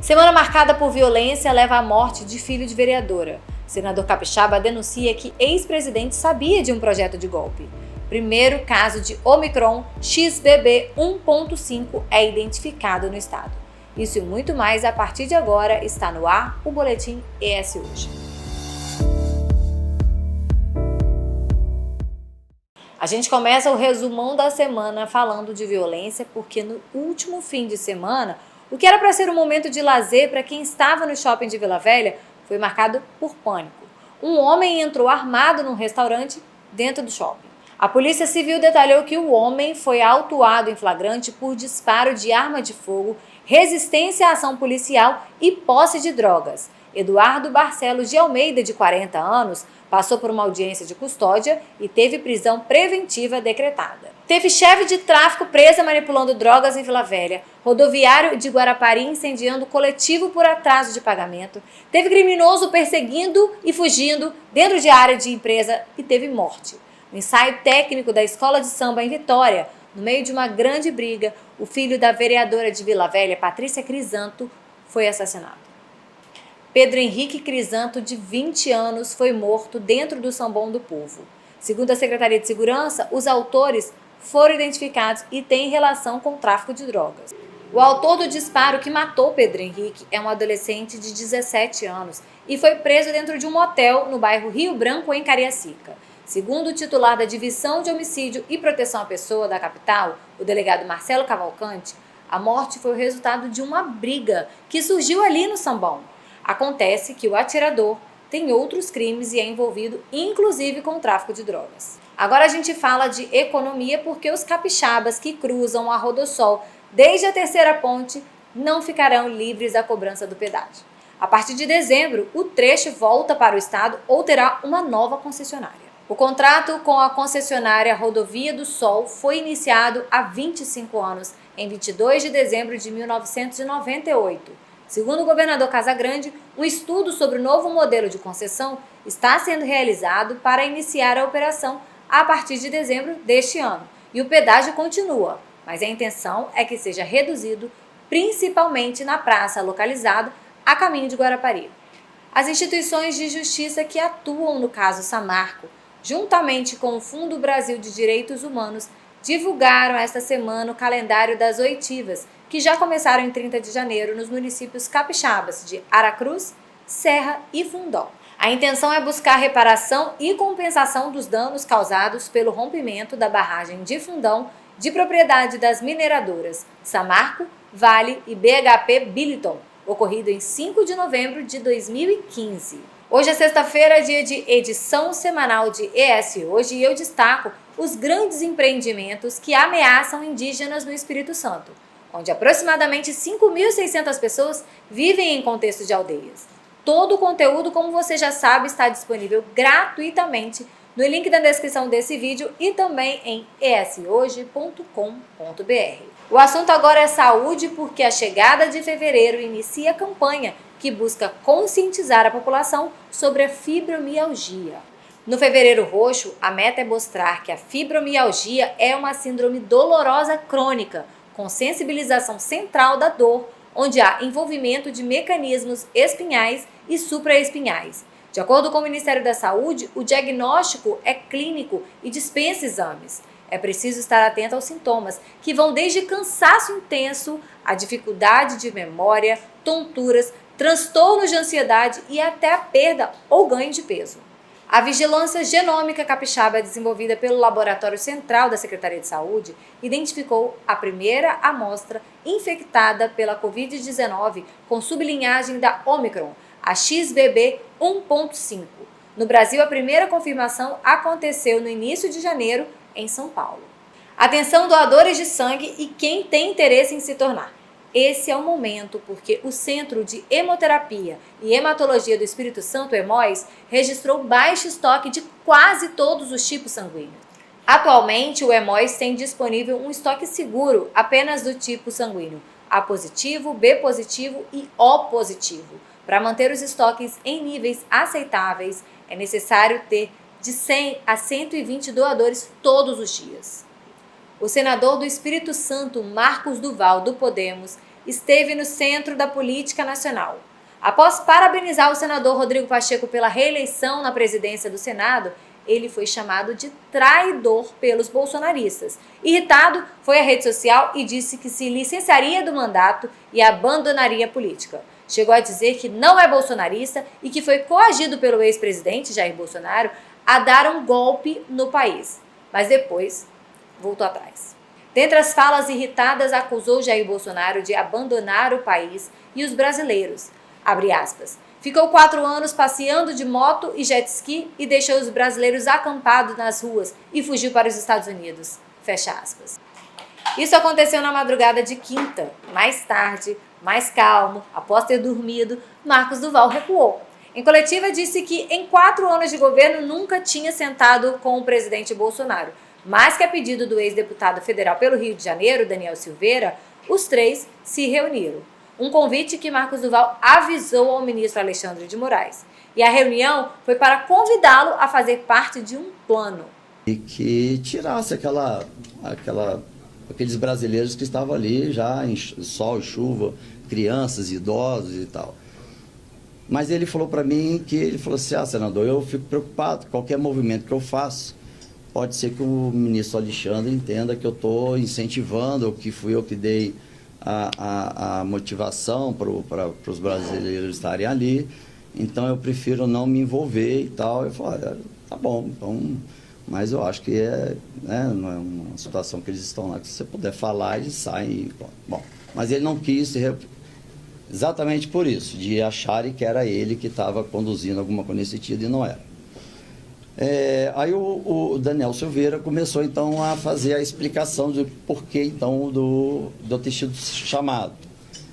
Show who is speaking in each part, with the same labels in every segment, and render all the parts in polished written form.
Speaker 1: Semana marcada por violência leva à morte de filho de vereadora. Senador capixaba denuncia que ex-presidente sabia de um projeto de golpe. Primeiro caso de Omicron XBB 1.5 é identificado no estado. Isso e muito mais a partir de agora está no ar o Boletim ES Hoje. A gente começa o resumão da semana falando de violência porque no último fim de semana, o que era para ser um momento de lazer para quem estava no shopping de Vila Velha foi marcado por pânico. Um homem entrou armado num restaurante dentro do shopping. A Polícia Civil detalhou que o homem foi autuado em flagrante por disparo de arma de fogo, resistência à ação policial e posse de drogas. Eduardo Barcelos de Almeida, de 40 anos, passou por uma audiência de custódia e teve prisão preventiva decretada. Teve chefe de tráfico presa manipulando drogas em Vila Velha, rodoviário de Guarapari incendiando coletivo por atraso de pagamento, teve criminoso perseguindo e fugindo dentro de área de empresa e teve morte. No ensaio técnico da escola de samba em Vitória, no meio de uma grande briga, o filho da vereadora de Vila Velha, Patrícia Crisanto, foi assassinado. Pedro Henrique Crisanto, de 20 anos, foi morto dentro do Sambão do Povo. Segundo a Secretaria de Segurança, os autores foram identificados e têm relação com o tráfico de drogas. O autor do disparo que matou Pedro Henrique é um adolescente de 17 anos e foi preso dentro de um motel no bairro Rio Branco, em Cariacica. Segundo o titular da Divisão de Homicídio e Proteção à Pessoa da capital, o delegado Marcelo Cavalcante, a morte foi o resultado de uma briga que surgiu ali no Sambão. Acontece que o atirador tem outros crimes e é envolvido inclusive com o tráfico de drogas. Agora a gente fala de economia porque os capixabas que cruzam a Rodossol desde a terceira ponte não ficarão livres da cobrança do pedágio. A partir de dezembro, o trecho volta para o estado ou terá uma nova concessionária. O contrato com a concessionária Rodovia do Sol foi iniciado há 25 anos, em 22 de dezembro de 1998. Segundo o governador Casagrande, um estudo sobre o novo modelo de concessão está sendo realizado para iniciar a operação a partir de dezembro deste ano. E o pedágio continua, mas a intenção é que seja reduzido, principalmente na praça localizada a caminho de Guarapari. As instituições de justiça que atuam no caso Samarco, juntamente com o Fundo Brasil de Direitos Humanos, divulgaram esta semana o calendário das oitivas, que já começaram em 30 de janeiro nos municípios capixabas de Aracruz, Serra e Fundão. A intenção é buscar reparação e compensação dos danos causados pelo rompimento da barragem de Fundão, de propriedade das mineradoras Samarco, Vale e BHP Billiton, ocorrido em 5 de novembro de 2015. Hoje é sexta-feira, dia de edição semanal de ES Hoje, e eu destaco os grandes empreendimentos que ameaçam indígenas no Espírito Santo, onde aproximadamente 5.600 pessoas vivem em contexto de aldeias. Todo o conteúdo, como você já sabe, está disponível gratuitamente no link da descrição desse vídeo e também em eshoje.com.br. O assunto agora é saúde, porque a chegada de fevereiro inicia a campanha que busca conscientizar a população sobre a fibromialgia. No Fevereiro Roxo, a meta é mostrar que a fibromialgia é uma síndrome dolorosa crônica, com sensibilização central da dor, onde há envolvimento de mecanismos espinhais e supraespinhais. De acordo com o Ministério da Saúde, o diagnóstico é clínico e dispensa exames. É preciso estar atento aos sintomas, que vão desde cansaço intenso, a dificuldade de memória, tonturas, transtornos de ansiedade e até a perda ou ganho de peso. A Vigilância Genômica Capixaba, desenvolvida pelo Laboratório Central da Secretaria de Saúde, identificou a primeira amostra infectada pela Covid-19 com sublinhagem da Omicron, a XBB 1.5. No Brasil, a primeira confirmação aconteceu no início de janeiro, em São Paulo. Atenção, doadores de sangue e quem tem interesse em se tornar. Esse é o momento, porque o Centro de Hemoterapia e Hematologia do Espírito Santo, Hemóis, registrou baixo estoque de quase todos os tipos sanguíneos. Atualmente, o Hemóis tem disponível um estoque seguro apenas do tipo sanguíneo A positivo, B positivo e O positivo. Para manter os estoques em níveis aceitáveis, é necessário ter de 100 a 120 doadores todos os dias. O senador do Espírito Santo, Marcos Duval, do Podemos, esteve no centro da política nacional. Após parabenizar o senador Rodrigo Pacheco pela reeleição na presidência do Senado, ele foi chamado de traidor pelos bolsonaristas. Irritado, foi à rede social e disse que se licenciaria do mandato e abandonaria a política. Chegou a dizer que não é bolsonarista e que foi coagido pelo ex-presidente Jair Bolsonaro a dar um golpe no país. Mas depois voltou atrás. Dentre as falas irritadas, acusou Jair Bolsonaro de abandonar o país e os brasileiros. Abre aspas. Ficou 4 anos passeando de moto e jet ski e deixou os brasileiros acampados nas ruas e fugiu para os Estados Unidos. Fecha aspas. Isso aconteceu na madrugada de quinta. Mais tarde, mais calmo, após ter dormido, Marcos Duval recuou. Em coletiva disse que em 4 anos de governo nunca tinha sentado com o presidente Bolsonaro, mas que a pedido do ex-deputado federal pelo Rio de Janeiro, Daniel Silveira, os 3 se reuniram. Um convite que Marcos Duval avisou ao ministro Alexandre de Moraes. E a reunião foi para convidá-lo a fazer parte de um plano.
Speaker 2: E que tirasse aqueles brasileiros que estavam ali já em sol e chuva, crianças, idosos e tal. Mas ele falou para mim ele falou assim, senador, eu fico preocupado, qualquer movimento que eu faço, pode ser que o ministro Alexandre entenda que eu estou incentivando, ou que fui eu que dei a motivação para os brasileiros estarem ali, então eu prefiro não me envolver e tal. Eu falei, tá bom, então, mas eu acho que não é uma situação que eles estão lá, que se você puder falar, eles saem. Bom, mas ele não quis, exatamente por isso, de acharem que era ele que estava conduzindo alguma coisa nesse sentido, e não era. Aí o Daniel Silveira começou então a fazer a explicação do porquê então do ter sido chamado.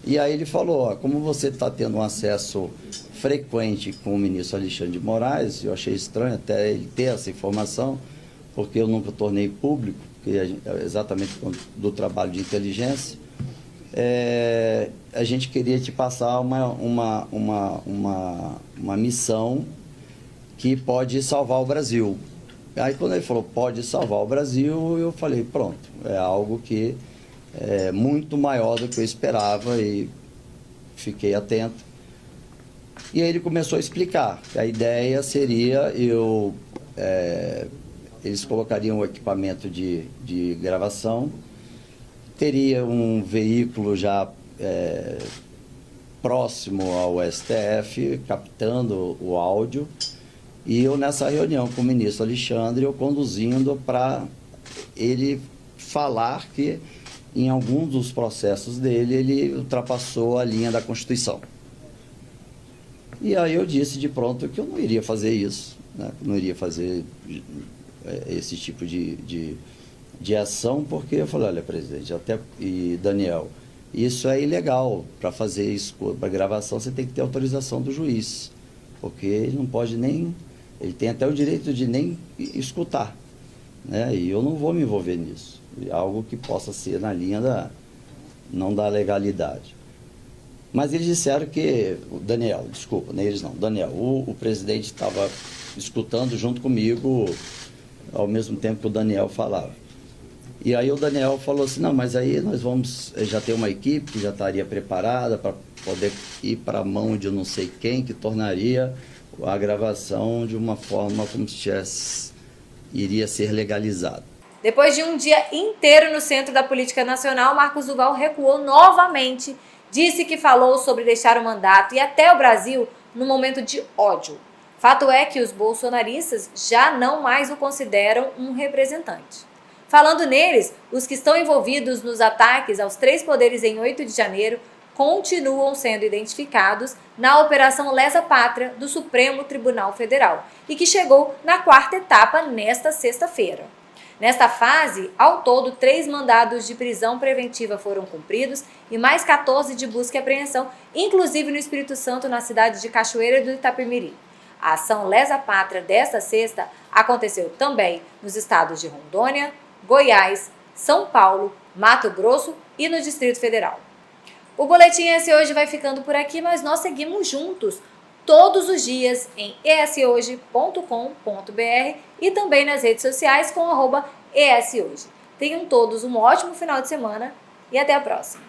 Speaker 2: E aí ele falou, como você está tendo um acesso frequente com o ministro Alexandre de Moraes, eu achei estranho até ele ter essa informação, porque eu nunca tornei público, porque exatamente do trabalho de inteligência, a gente queria te passar uma missão que pode salvar o Brasil. Aí quando ele falou, pode salvar o Brasil, eu falei, pronto, é algo que é muito maior do que eu esperava, e fiquei atento. E aí ele começou a explicar que a ideia seria, eles colocariam o equipamento de gravação, teria um veículo já próximo ao STF, captando o áudio, e eu nessa reunião com o ministro Alexandre, eu conduzindo para ele falar que em alguns dos processos dele, ele ultrapassou a linha da Constituição. E aí eu disse de pronto que eu não iria fazer isso, né? Não iria fazer esse tipo de ação, porque eu falei, olha, presidente, e Daniel, isso é ilegal. Para fazer isso, para gravação, você tem que ter autorização do juiz, porque ele não pode nem... Ele tem até o direito de nem escutar, né? E eu não vou me envolver nisso. Algo que possa ser na linha não da legalidade. Mas eles disseram que... O Daniel, desculpa, não é eles não. Daniel, o presidente estava escutando junto comigo ao mesmo tempo que o Daniel falava. E aí o Daniel falou assim, não, mas aí nós vamos já ter uma equipe que já estaria preparada para poder ir para a mão de não sei quem, que tornaria a gravação de uma forma como se iria ser legalizado.
Speaker 1: Depois de um dia inteiro no centro da política nacional, Marcos Duval recuou novamente, disse que falou sobre deixar o mandato e até o Brasil no momento de ódio. Fato é que os bolsonaristas já não mais o consideram um representante. Falando neles, os que estão envolvidos nos ataques aos 3 poderes em 8 de janeiro continuam sendo identificados na Operação Lesa Pátria do Supremo Tribunal Federal e que chegou na 4ª etapa nesta sexta-feira. Nesta fase, ao todo, 3 mandados de prisão preventiva foram cumpridos e mais 14 de busca e apreensão, inclusive no Espírito Santo, na cidade de Cachoeira do Itapemirim. A ação Lesa Pátria desta sexta aconteceu também nos estados de Rondônia, Goiás, São Paulo, Mato Grosso e no Distrito Federal. O Boletim ES Hoje vai ficando por aqui, mas nós seguimos juntos todos os dias em eshoje.com.br e também nas redes sociais com @eshoje. Tenham todos um ótimo final de semana e até a próxima!